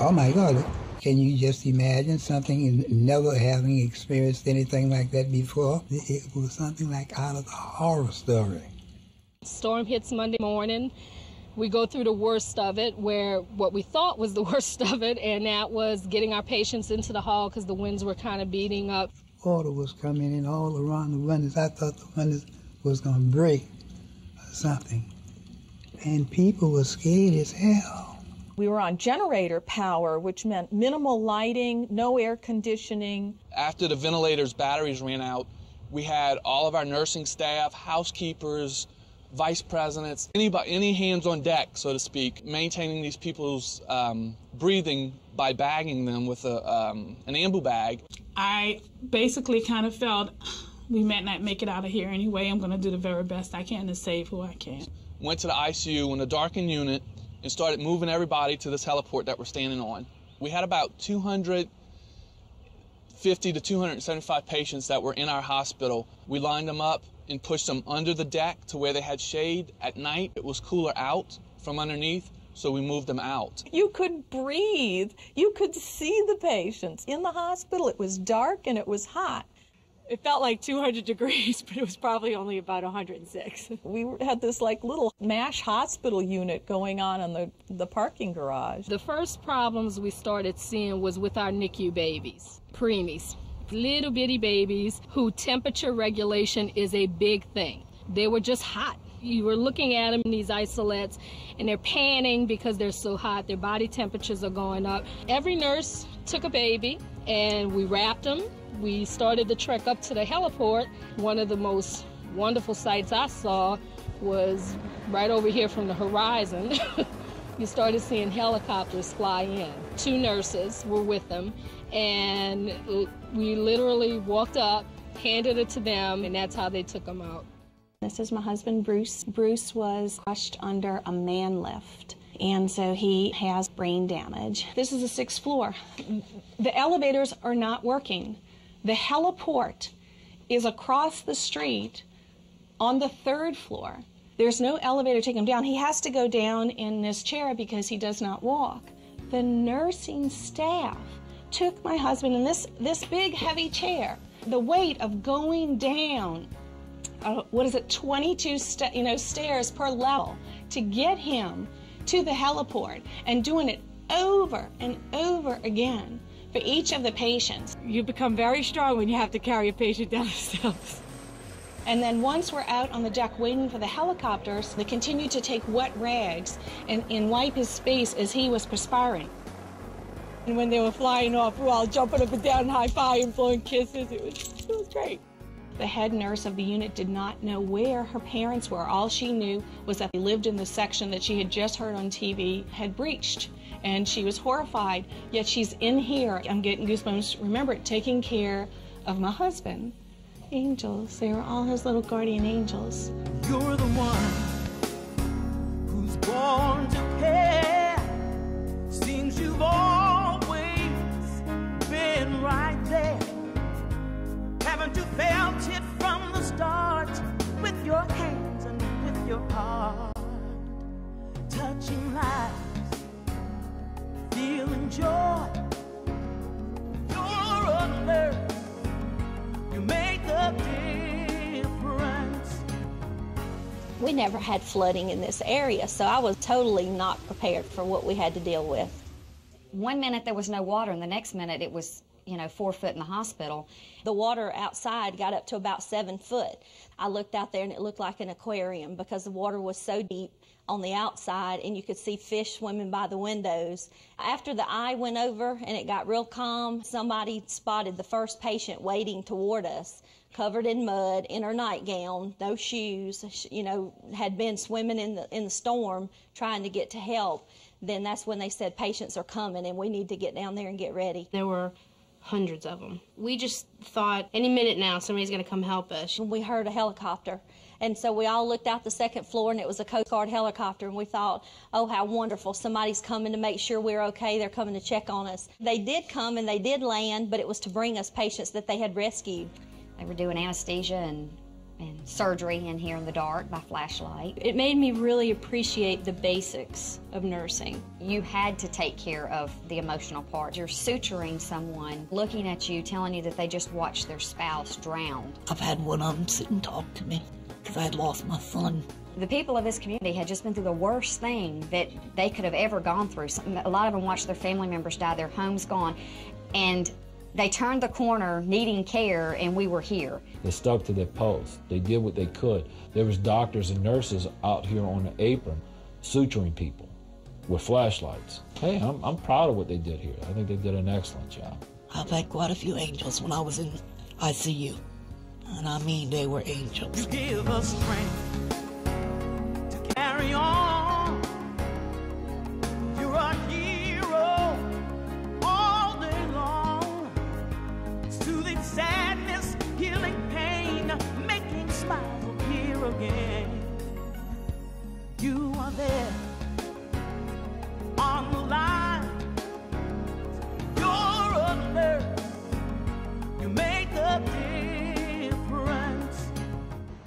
Oh my God, can you just imagine something, never having experienced anything like that before? It was something like out of a horror story. Storm hits Monday morning. We go through the worst of it, where what we thought was the worst of it, and that was getting our patients into the hall because the winds were kind of beating up. Water was coming in all around the windows. I thought the windows was going to break or something. And people were scared as hell. We were on generator power, which meant minimal lighting, no air conditioning. After the ventilator's batteries ran out, we had all of our nursing staff, housekeepers, vice presidents, any hands on deck, so to speak, maintaining these people's breathing by bagging them with an ambu bag. I basically kind of felt we might not make it out of here anyway. I'm going to do the very best I can to save who I can. Went to the ICU in a darkened unit and started moving everybody to this heliport that we're standing on. We had about 250 to 275 patients that were in our hospital. We lined them up and pushed them under the deck to where they had shade. At night, it was cooler out from underneath, so we moved them out. You could breathe. You could see the patients. In the hospital, it was dark and it was hot. It felt like 200 degrees, but it was probably only about 106. We had this like little MASH hospital unit going on the parking garage. The first problems we started seeing was with our NICU babies, preemies, little bitty babies who temperature regulation is a big thing. They were just hot. You were looking at them in these isolates, and they're panning because they're so hot. Their body temperatures are going up. Every nurse took a baby, and we wrapped them. We started the trek up to the heliport. One of the most wonderful sights I saw was right over here from the horizon. You started seeing helicopters fly in. 2 nurses were with them, and we literally walked up, handed it to them, and that's how they took them out. This is my husband, Bruce. Bruce was crushed under a man lift, and so he has brain damage. This is the 6th floor. The elevators are not working. The heliport is across the street on the 3rd floor. There's no elevator to take him down. He has to go down in this chair because he does not walk. The nursing staff took my husband in this big, heavy chair. The weight of going down, 22 stairs per level to get him to the heliport, and doing it over and over again for each of the patients. You become very strong when you have to carry a patient down the steps. And then once we're out on the deck waiting for the helicopters, they continued to take wet rags and wipe his face as he was perspiring. And when they were flying off, we were all jumping up and down, high-fiving and blowing kisses. It was great. The head nurse of the unit did not know where her parents were. All she knew was that they lived in the section that she had just heard on TV had breached. And she was horrified, yet she's in here. I'm getting goosebumps. Remember, taking care of my husband. Angels, they were all his little guardian angels. You're the one who's born to care. Seems you've always been right there. Haven't you felt it from the start? With your hands and with your heart, touching lives, feeling joy. You're a nurse, you make a difference. We never had flooding in this area, so I was totally not prepared for what we had to deal with. One minute there was no water, and the next minute it was 4 foot in the hospital. The water outside got up to about 7 foot. I looked out there and it looked like an aquarium because the water was so deep on the outside, and you could see fish swimming by the windows. After the eye went over and it got real calm, somebody spotted the first patient wading toward us, covered in mud, in her nightgown, no shoes, had been swimming in the storm trying to get to help. Then that's when they said patients are coming and we need to get down there and get ready. There were hundreds of them. We just thought any minute now somebody's going to come help us. We heard a helicopter, and so we all looked out the 2nd floor, and it was a Coast Guard helicopter, and we thought, oh, how wonderful. Somebody's coming to make sure we're okay. They're coming to check on us. They did come and they did land, but it was to bring us patients that they had rescued. They were doing anesthesia and and surgery in here in the dark by flashlight. It made me really appreciate the basics of nursing. You had to take care of the emotional part. You're suturing someone, looking at you, telling you that they just watched their spouse drown. I've had one of them sit and talk to me because I had lost my son. The people of this community had just been through the worst thing that they could have ever gone through. A lot of them watched their family members die, their homes gone, and they turned the corner needing care, and we were here. They stuck to their post. They did what they could. There was doctors and nurses out here on the apron suturing people with flashlights. Hey, I'm proud of what they did here. I think they did an excellent job. I've had quite a few angels when I was in ICU, and I mean they were angels. You give us strength to carry on. You're a hero all day long, soothing sadness, healing pain, making smiles appear again. You are there on the line. You're a nurse. You make a difference.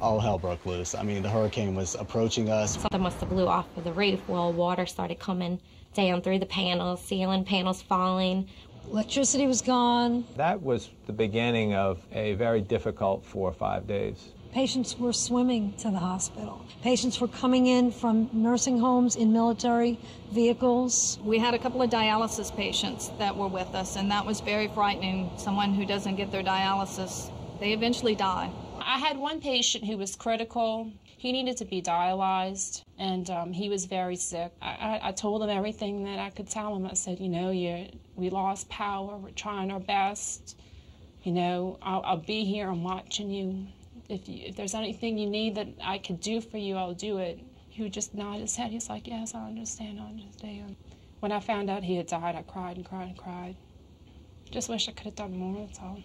All hell broke loose. I mean, the hurricane was approaching us. Something must have blew off of the roof while water started coming down through the panels, ceiling panels falling. Electricity was gone. That was the beginning of a very difficult 4 or 5 days. Patients were swimming to the hospital. Patients were coming in from nursing homes in military vehicles. We had a couple of dialysis patients that were with us, and that was very frightening. Someone who doesn't get their dialysis, they eventually die. I had one patient who was critical. He needed to be dialyzed, and he was very sick. I told him everything that I could tell him. I said, you know, we lost power. We're trying our best. You know, I'll be here. I'm watching you. If there's anything you need that I could do for you, I'll do it. He would just nod his head. He's like, yes, I understand, I understand. When I found out he had died, I cried and cried and cried. Just wish I could have done more, that's all.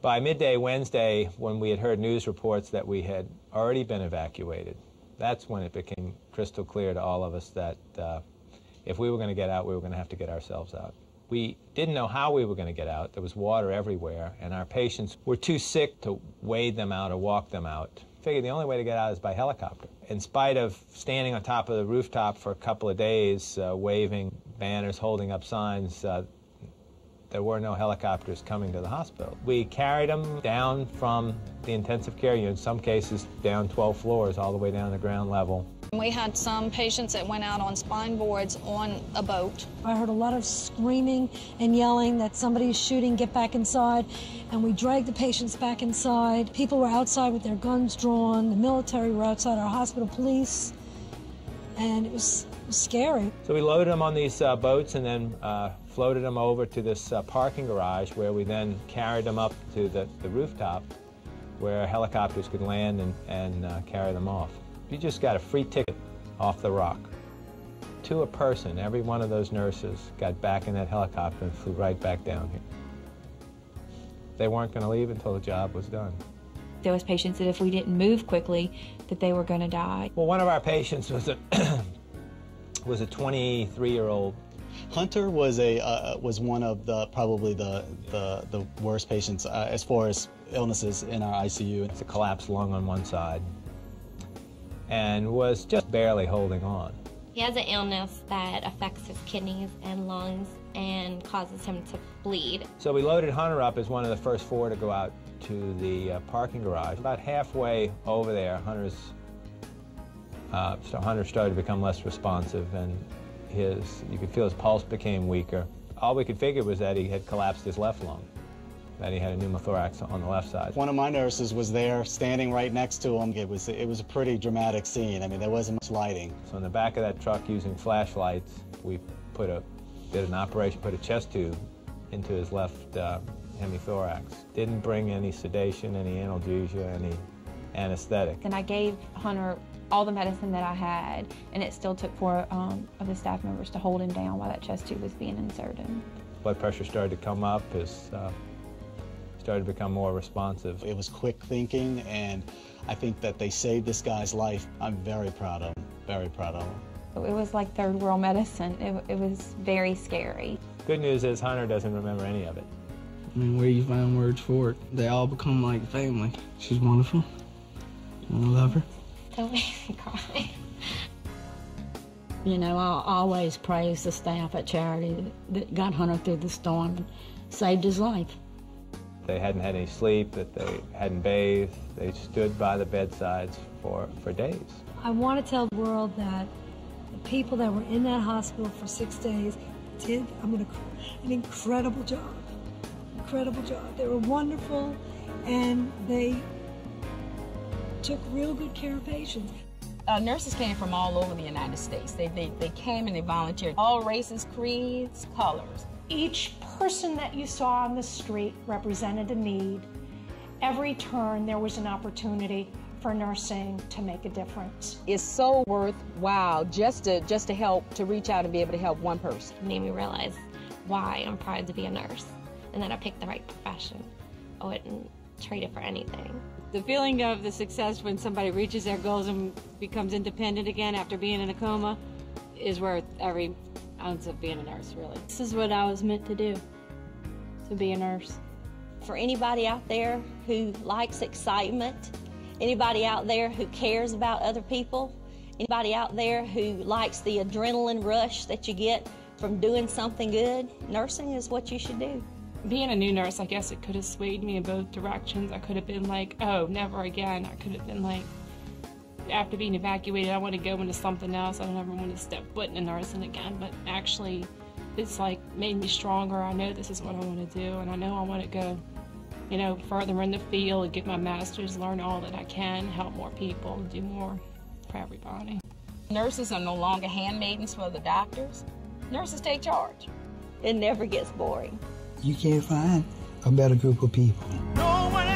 By midday Wednesday, when we had heard news reports that we had already been evacuated, that's when it became crystal clear to all of us that if we were going to get out, we were going to have to get ourselves out. We didn't know how we were going to get out. There was water everywhere, and our patients were too sick to wade them out or walk them out. Figured the only way to get out is by helicopter. In spite of standing on top of the rooftop for a couple of days, waving banners, holding up signs, there were no helicopters coming to the hospital. We carried them down from the intensive care unit, in some cases down 12 floors, all the way down to ground level. We had some patients that went out on spine boards on a boat. I heard a lot of screaming and yelling that somebody's shooting, get back inside, and we dragged the patients back inside. People were outside with their guns drawn, the military were outside, our hospital police, and it was scary. So we loaded them on these boats and then floated them over to this parking garage, where we then carried them up to the rooftop where helicopters could land and carry them off. You just got a free ticket off the rock. To a person, every one of those nurses got back in that helicopter and flew right back down here. They weren't going to leave until the job was done. There was patients that if we didn't move quickly, that they were going to die. Well, one of our patients was a 23-year-old. Hunter was one of probably the worst patients as far as illnesses in our ICU. It's a collapsed lung on one side, and was just barely holding on. He has an illness that affects his kidneys and lungs and causes him to bleed. So we loaded Hunter up as one of the first 4 to go out to the parking garage. About halfway over there, Hunter started to become less responsive, and you could feel his pulse became weaker. All we could figure was that he had collapsed his left lung, that he had a pneumothorax on the left side. One of my nurses was there, standing right next to him. It was a pretty dramatic scene. I mean, there wasn't much lighting. So in the back of that truck, using flashlights, we did an operation, put a chest tube into his left hemithorax. Didn't bring any sedation, any analgesia, any anesthetic. And I gave Hunter all the medicine that I had, and it still took 4 of the staff members to hold him down while that chest tube was being inserted. Blood pressure started to come up, started to become more responsive. It was quick thinking, and I think that they saved this guy's life. I'm very proud of him, very proud of him. It was like third world medicine. It was very scary. Good news is Hunter doesn't remember any of it. I mean, where you find words for it, they all become like family. She's wonderful. I love her. Don't make me cry. You know, I always praise the staff at Charity that got Hunter through the storm and saved his life. They hadn't had any sleep, that they hadn't bathed. They stood by the bedsides for days. I want to tell the world that the people that were in that hospital for 6 days did an incredible job. Incredible job. They were wonderful, and they took real good care of patients. Nurses came from all over the United States. They came and they volunteered. All races, creeds, colors. Each person that you saw on the street represented a need. Every turn there was an opportunity for nursing to make a difference. It's so worthwhile just to help, to reach out and be able to help one person. It made me realize why I'm proud to be a nurse and that I picked the right profession. I wouldn't trade it for anything. The feeling of the success when somebody reaches their goals and becomes independent again after being in a coma is worth every ounce of being a nurse, really. This is what I was meant to do, to be a nurse. For anybody out there who likes excitement, anybody out there who cares about other people, anybody out there who likes the adrenaline rush that you get from doing something good, nursing is what you should do. Being a new nurse, I guess it could have swayed me in both directions. I could have been like, oh, never again. I could have been like, after being evacuated, I want to go into something else. I don't ever want to step foot in nursing again. But actually, it's like made me stronger. I know this is what I want to do, and I know I want to go, you know, further in the field and get my master's, learn all that I can, help more people, do more for everybody. Nurses are no longer handmaidens for the doctors. Nurses take charge. It never gets boring. You can't find a better group of people. No one